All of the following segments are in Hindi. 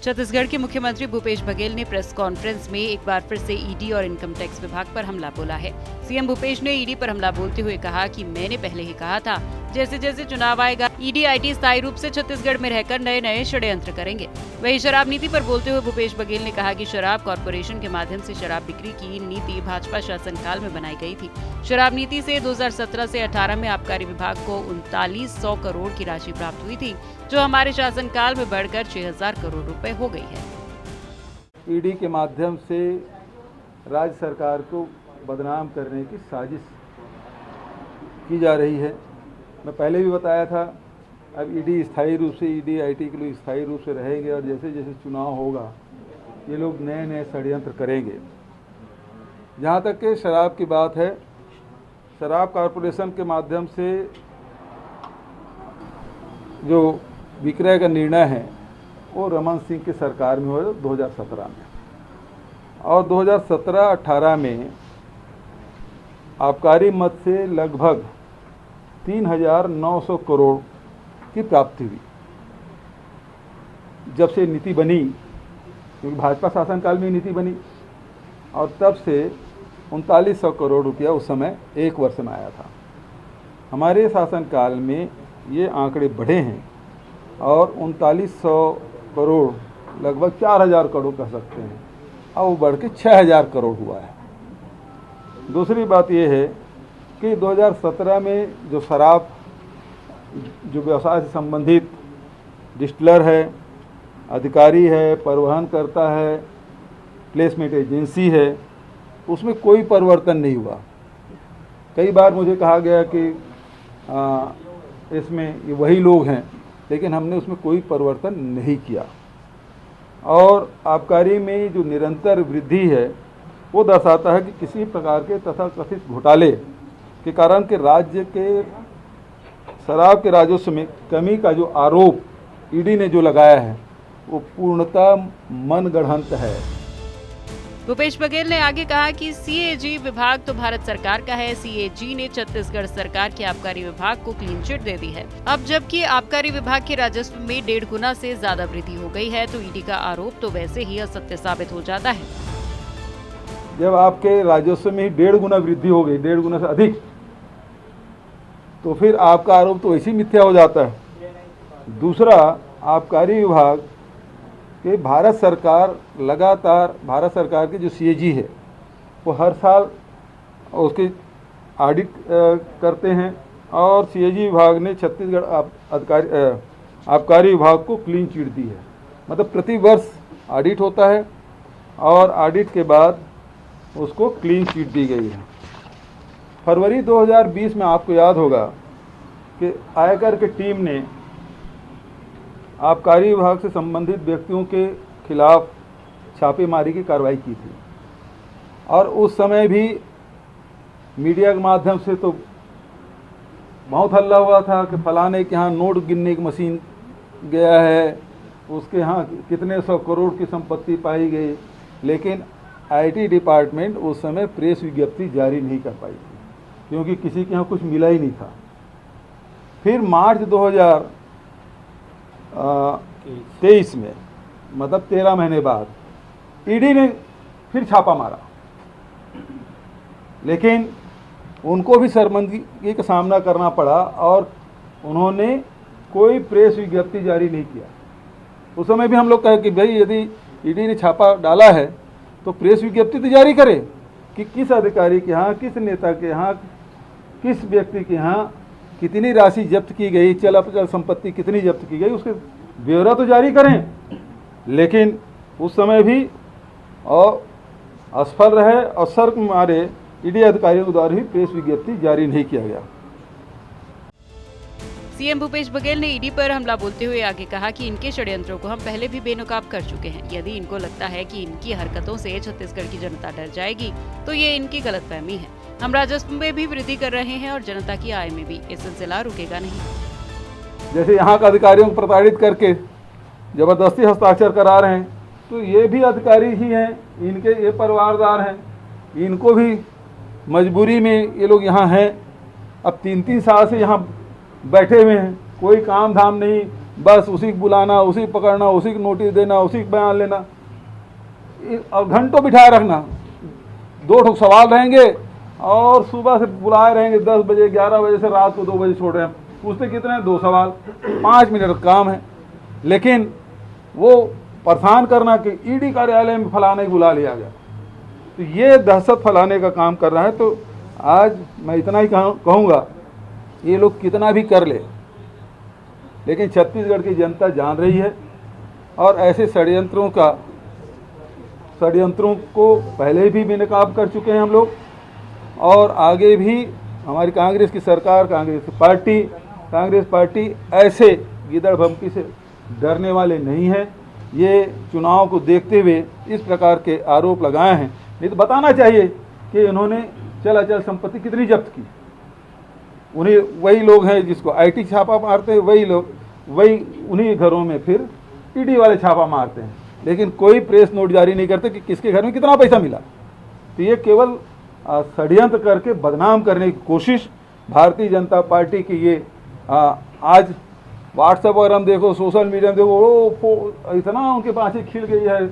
छत्तीसगढ़ के मुख्यमंत्री भूपेश बघेल ने प्रेस कॉन्फ्रेंस में एक बार फिर से ईडी और इनकम टैक्स विभाग पर हमला बोला है। सीएम भूपेश ने ईडी पर हमला बोलते हुए कहा कि मैंने पहले ही कहा था, जैसे जैसे चुनाव आएगा ईडी आईटी स्थायी रूप से छत्तीसगढ़ में रहकर नए नए षड्यंत्र करेंगे। वहीं शराब नीति पर बोलते हुए भूपेश बघेल ने कहा कि शराब कॉर्पोरेशन के माध्यम से शराब बिक्री की नीति भाजपा शासनकाल में बनाई गई थी। शराब नीति से 2017 से 18 में आबकारी विभाग को 3900 करोड़ की राशि प्राप्त हुई थी, जो हमारे शासनकाल में बढ़कर 6000 करोड़ रुपए हो गई है। ईडी के माध्यम से राज्य सरकार को बदनाम करने की साजिश की जा रही है। मैं पहले भी बताया था, अब ईडी स्थायी रूप से ईडी आईटी के लोग स्थायी रूप से रहेंगे और जैसे जैसे चुनाव होगा ये लोग नए नए षड्यंत्र करेंगे। जहाँ तक कि शराब की बात है, शराब कॉर्पोरेशन के माध्यम से जो विक्रय का निर्णय है वो रमन सिंह की सरकार में हुआ 2017 में, और 2017-18 में आबकारी मद से लगभग 3900 करोड़ की प्राप्ति हुई। जब से नीति बनी, क्योंकि भाजपा शासनकाल में नीति बनी, और तब से 3900 करोड़ रुपया उस समय एक वर्ष में आया था। हमारे शासनकाल में ये आंकड़े बढ़े हैं और 3900 करोड़ लगभग 4000 करोड़ कह सकते हैं, अब वो बढ़ के 6000 करोड़ हुआ है। दूसरी बात ये है कि 2017 में जो शराब जो व्यवसाय से संबंधित डिस्टिलर है, अधिकारी है, परिवहन करता है, प्लेसमेंट एजेंसी है, उसमें कोई परिवर्तन नहीं हुआ। कई बार मुझे कहा गया कि इसमें ये वही लोग हैं, लेकिन हमने उसमें कोई परिवर्तन नहीं किया। और आबकारी में जो निरंतर वृद्धि है वो दर्शाता है कि किसी प्रकार के तथाकथित घोटाले के कारण के राज्य के शराब के राजस्व में कमी का जो आरोप ईडी ने जो लगाया है वो पूर्णतः मनगढ़ंत है। भूपेश बघेल ने आगे कहा कि सीएजी विभाग तो भारत सरकार का है। सीएजी ने छत्तीसगढ़ सरकार के आबकारी विभाग को क्लीन चिट दे दी है। अब जबकि आबकारी विभाग के राजस्व में 1.5 गुना से ज्यादा वृद्धि हो गई है, तो ईडी का आरोप तो वैसे ही असत्य साबित हो जाता है। जब आपके राजस्व में 1.5 गुना वृद्धि हो गई, 1.5 गुना से अधिक, तो फिर आपका आरोप तो वैसे ही मिथ्या हो जाता है। दूसरा, आबकारी विभाग कि भारत सरकार लगातार, भारत सरकार की जो सीएजी है वो हर साल उसकी ऑडिट करते हैं, और सीएजी विभाग ने छत्तीसगढ़ आबकारी विभाग को क्लीन चिट दी है। मतलब प्रति वर्ष ऑडिट होता है और ऑडिट के बाद उसको क्लीन चिट दी गई है। फरवरी 2020 में आपको याद होगा कि आयकर की टीम ने आबकारी विभाग से संबंधित व्यक्तियों के खिलाफ छापेमारी की कार्रवाई की थी, और उस समय भी मीडिया के माध्यम से तो बहुत हल्ला हुआ था कि फलाने के यहाँ नोट गिनने की मशीन गया है, उसके यहाँ कितने 100 करोड़ की संपत्ति पाई गई, लेकिन आईटी डिपार्टमेंट उस समय प्रेस विज्ञप्ति जारी नहीं कर पाई थी, क्योंकि किसी के यहाँ कुछ मिला ही नहीं था। फिर मार्च 2023 में, मतलब 13 महीने बाद, ईडी ने फिर छापा मारा, लेकिन उनको भी शर्मिंदगी का सामना करना पड़ा और उन्होंने कोई प्रेस विज्ञप्ति जारी नहीं किया। उस समय भी हम लोग कहे कि भाई यदि ईडी ने छापा डाला है तो प्रेस विज्ञप्ति तो जारी करे कि किस अधिकारी के यहाँ, किस नेता के यहाँ, किस व्यक्ति के यहाँ कितनी राशि जब्त की गई, चल अचल संपत्ति कितनी जब्त की गई, उसके ब्यौरा तो जारी करें। लेकिन उस समय भी असफल रहे और शर्त मारे ईडी अधिकारियों द्वारा ही प्रेस विज्ञप्ति जारी नहीं किया गया। सीएम भूपेश बघेल ने ईडी पर हमला बोलते हुए आगे कहा कि इनके षड्यंत्रों को हम पहले भी बेनकाब कर चुके हैं। यदि इनको लगता है कि इनकी हरकतों से छत्तीसगढ़ की जनता डर जाएगी तो ये इनकी गलतफहमी है। हम राजस्व में भी वृद्धि कर रहे हैं और जनता की आय में भी। ये सिलसिला रुकेगा नहीं। जैसे यहाँ का अधिकारियों को प्रताड़ित करके जबरदस्ती हस्ताक्षर करा रहे हैं, तो ये भी अधिकारी ही हैं, इनके ये परिवारदार हैं, इनको भी मजबूरी में ये लोग यहाँ हैं। अब 3-3 साल से यहाँ बैठे हुए हैं, कोई काम धाम नहीं, बस उसी को बुलाना, उसी को पकड़ना, उसी को नोटिस देना, उसी को बयान लेना और घंटों बिठाए रखना। 2 सवाल रहेंगे और सुबह से बुलाए रहेंगे 10 बजे 11 बजे से रात को 2 बजे छोड़ रहे हैं। पूछते कितने हैं? 2 सवाल, 5 मिनट का काम है। लेकिन वो परेशान करना कि ईडी कार्यालय में फलाने को बुला लिया गया, तो ये दहशत फैलाने का काम कर रहा है। तो आज मैं इतना ही कहूँगा, ये लोग कितना भी कर ले, लेकिन छत्तीसगढ़ की जनता जान रही है और ऐसे षड्यंत्रों को पहले भी बेनकाब कर चुके हैं हम लोग, और आगे भी हमारी कांग्रेस की सरकार, कांग्रेस पार्टी ऐसे गिदड़ भमकी से डरने वाले नहीं हैं। ये चुनाव को देखते हुए इस प्रकार के आरोप लगाए हैं। नहीं तो बताना चाहिए कि इन्होंने चल अचल संपत्ति कितनी जब्त की। उन्हीं वही लोग हैं जिसको आईटी छापा मारते हैं, वही उन्हीं घरों में फिर ईडी वाले छापा मारते हैं, लेकिन कोई प्रेस नोट जारी नहीं करते कि किसके घर में कितना पैसा मिला। तो ये केवल षड्यंत्र करके बदनाम करने की कोशिश भारतीय जनता पार्टी की। ये आज व्हाट्सएप वगैरह में देखो, सोशल मीडिया में देखो, इतना उनके पास खिल गई है।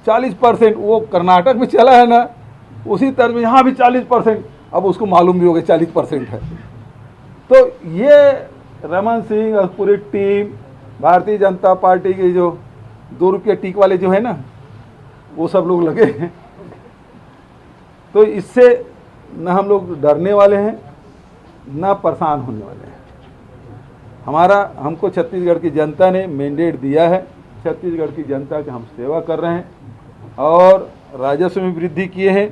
40% वो कर्नाटक में चला है ना, उसी तरह में यहाँ भी 40%, अब उसको मालूम भी हो गया 40% है। तो ये रमन सिंह और पूरी टीम भारतीय जनता पार्टी के जो 2 रुपये टिक वाले जो है ना, वो सब लोग लगे हैं। तो इससे न हम लोग डरने वाले हैं, न परेशान होने वाले हैं। हमको छत्तीसगढ़ की जनता ने मैंडेट दिया है, छत्तीसगढ़ की जनता की हम सेवा कर रहे हैं और राजस्व में वृद्धि किए हैं।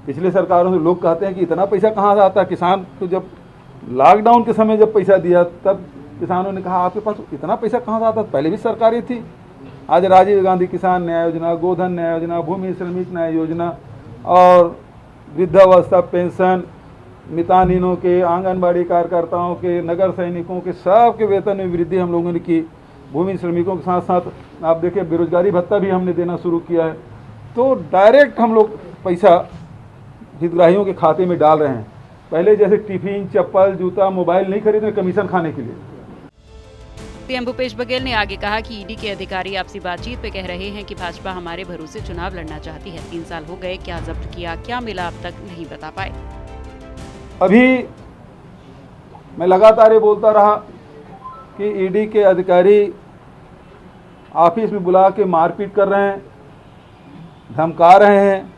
पिछले सरकारों से लोग कहते हैं कि इतना पैसा कहाँ से आता। किसान को जब लॉकडाउन के समय जब पैसा दिया तब किसानों ने कहा आपके पास इतना पैसा कहाँ से आता, पहले भी सरकारें थी। आज राजीव गांधी किसान न्याय योजना, गोधन न्याय योजना, भूमि श्रमिक न्याय योजना और वृद्धावस्था पेंशन, मितानिनों के, आंगनबाड़ी कार्यकर्ताओं के, नगर सैनिकों के, सबके वेतन में वृद्धि हम लोगों ने की। भूमि श्रमिकों के साथ साथ आप देखिए बेरोजगारी भत्ता भी हमने देना शुरू किया है। तो डायरेक्ट हम लोग पैसा हितग्राहियों के खाते में डाल रहे हैं। पहले जैसे टिफिन, चप्पल, जूता, मोबाइल नहीं खरीदने कमीशन खाने के लिए। सीएम भूपेश बघेल ने आगे कहा कि ईडी के अधिकारी आपसी बातचीत पे कह रहे हैं कि भाजपा हमारे भरोसे चुनाव लड़ना चाहती है। 3 साल हो गए, क्या जब्त किया, क्या मिला, अब तक नहीं बता पाए। अभी मैं लगातार ये बोलता रहा कि ईडी के अधिकारी ऑफिस में बुला के मारपीट कर रहे हैं, धमका रहे हैं,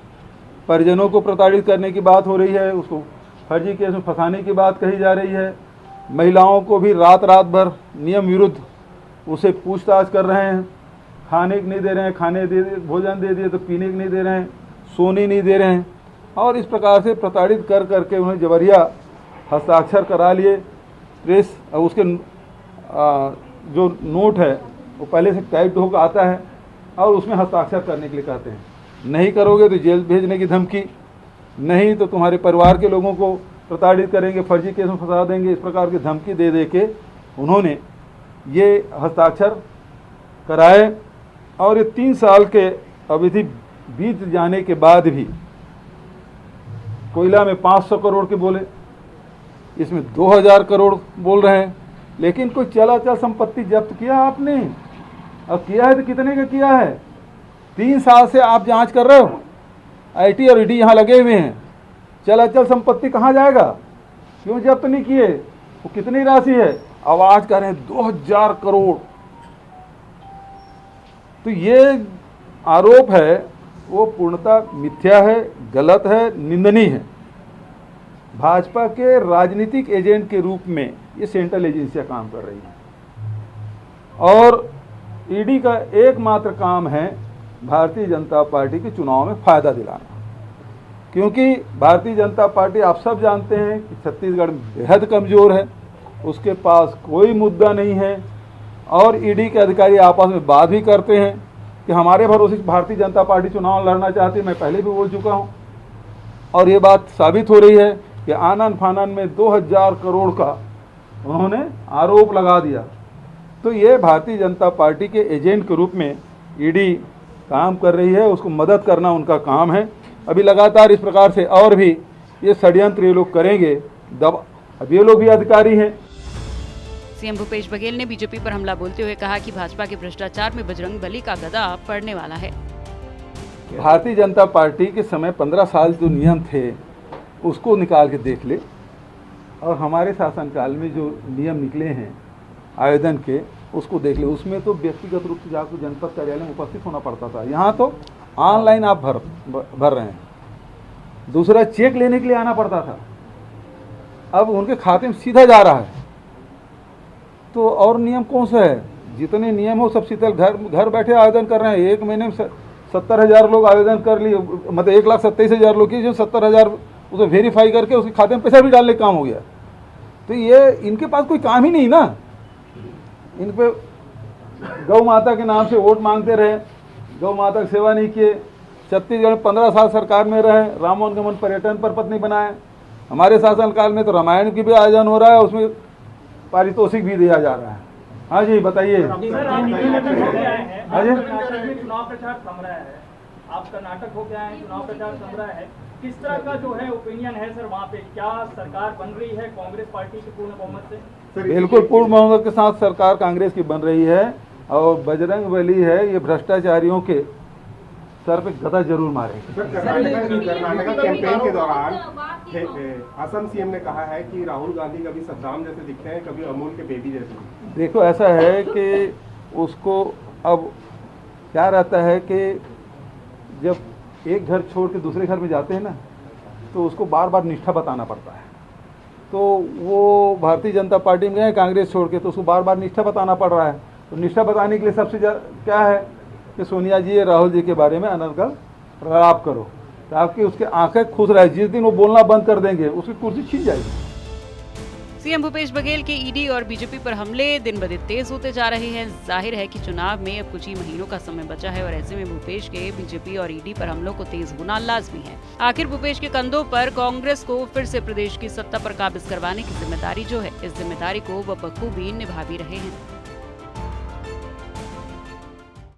परिजनों को प्रताड़ित करने की बात हो रही है, उसको फर्जी केस में फंसाने की बात कही जा रही है। महिलाओं को भी रात भर नियम विरुद्ध उसे पूछताछ कर रहे हैं, खाने को नहीं दे रहे हैं, भोजन दे दिए तो पीने को नहीं दे रहे हैं, सोने नहीं दे रहे हैं, और इस प्रकार से प्रताड़ित कर करके उन्हें जबरिया हस्ताक्षर करा लिए। प्रेस उसके जो नोट है वो पहले से टाइप होकर आता है और उसमें हस्ताक्षर करने के लिए कहते हैं, नहीं करोगे तो जेल भेजने की धमकी, नहीं तो तुम्हारे परिवार के लोगों को प्रताड़ित करेंगे, फर्जी केस में फंसा देंगे। इस प्रकार की धमकी दे के उन्होंने ये हस्ताक्षर कराए और ये 3 साल के अवधि बीत जाने के बाद भी कोयला में 500 करोड़ के बोले, इसमें 2000 करोड़ बोल रहे हैं, लेकिन कोई चल संपत्ति जब्त किया आपने? अब किया है तो कितने का किया है? 3 साल से आप जांच कर रहे हो, आईटी और ईडी यहाँ लगे हुए हैं, चल संपत्ति कहाँ जाएगा? क्यों जब्त नहीं किए? वो कितनी राशि है? आवाज कर रहे हैं 2000 करोड़। तो ये आरोप है वो पूर्णतः मिथ्या है, गलत है, निंदनीय है। भाजपा के राजनीतिक एजेंट के रूप में ये सेंट्रल एजेंसियां काम कर रही हैं और ईडी का एकमात्र काम है भारतीय जनता पार्टी के चुनाव में फायदा दिलाना। क्योंकि भारतीय जनता पार्टी आप सब जानते हैं कि छत्तीसगढ़ बेहद कमज़ोर है, उसके पास कोई मुद्दा नहीं है और ईडी के अधिकारी आपस में बात भी करते हैं कि हमारे भरोसे भारतीय जनता पार्टी चुनाव लड़ना चाहती है। मैं पहले भी बोल चुका हूं और ये बात साबित हो रही है कि आनन फानन में 2000 करोड़ का उन्होंने आरोप लगा दिया। तो ये भारतीय जनता पार्टी के एजेंट के रूप में ईडी काम कर रही है, उसको मदद करना उनका काम है। अभी लगातार इस प्रकार से और भी ये षड्यंत्र ये लोग करेंगे। अब ये लोग भी अधिकारी हैं। सीएम भूपेश बघेल ने बीजेपी पर हमला बोलते हुए कहा कि भाजपा के भ्रष्टाचार में बजरंग बली का गदा पड़ने वाला है। भारतीय जनता पार्टी के समय 15 साल जो नियम थे उसको निकाल के देख ले, और हमारे शासनकाल में जो नियम निकले हैं आवेदन के उसको देख ले। उसमें तो व्यक्तिगत रूप से जाकर जनपद कार्यालय में उपस्थित होना पड़ता था, यहाँ तो ऑनलाइन आप भर रहे हैं। दूसरा, चेक लेने के लिए आना पड़ता था, अब उनके खाते में सीधा जा रहा है। तो और नियम कौन सा है? जितने नियम हो सब शीतल घर बैठे आवेदन कर रहे हैं। एक महीने में 70,000 लोग आवेदन कर लिए, मतलब 1,27,000 लोग की, जो 70,000 उसे वेरीफाई करके उसके खाते में पैसा भी डालने का काम हो गया। तो ये इनके पास कोई काम ही नहीं ना। इन पे गौ माता के नाम से वोट मांगते रहे, गौ माता की सेवा नहीं किए। छत्तीसगढ़ 15 साल सरकार में रहे, राम वनगमन पर्यटन पर पत्नी बनाए। हमारे शासनकाल में तो रामायण की भी आयोजन हो रहा है, उसमें पारितोषिक भी दिया जा रहा है। हाँ जी, बताइए। चुनाव प्रचार थम रहा है, आप कर्नाटक हो गया है, चुनाव प्रचार थम रहा है, किस तरह का जो है ओपिनियन है सर वहाँ पे? क्या सरकार बन रही है कांग्रेस पार्टी की पूर्ण बहुमत से? बिल्कुल पूर्ण बहुमत के साथ सरकार कांग्रेस की बन रही है, और बजरंग बली है ये भ्रष्टाचारियों के सर पे गदा जरूर मारेंगे। कर्नाटक कैंपेन के दौरान असम सीएम ने कहा है कि राहुल गांधी कभी सद्दाम जैसे दिखते हैं, कभी अमूल के बेबी जैसे। देखो, ऐसा है कि उसको अब क्या रहता है कि जब एक घर छोड़ के दूसरे घर में जाते हैं ना, तो उसको बार बार निष्ठा बताना पड़ता है। तो वो भारतीय जनता पार्टी में गए कांग्रेस छोड़ के, तो उसको बार बार निष्ठा बताना पड़ रहा है। तो निष्ठा बताने के लिए सबसे क्या है कि सोनिया जी राहुल जी के बारे में अनर्गल प्रलाप करो, ताकि उसके आंखें खुश रहे। जिस दिन वो बोलना बंद कर देंगे उसकी कुर्सी छिन जाएगी। सीएम भूपेश बघेल के ईडी और बीजेपी पर हमले दिन ब दिन तेज होते जा रहे हैं। जाहिर है कि चुनाव में अब कुछ ही महीनों का समय बचा है और ऐसे में भूपेश के बीजेपी और ईडी पर हमलों को तेज होना लाजमी है। आखिर भूपेश के कंधों पर कांग्रेस को फिर से प्रदेश की सत्ता पर काबिज करवाने की जिम्मेदारी जो है, इस जिम्मेदारी को वो बखूबी निभा भी रहे हैं।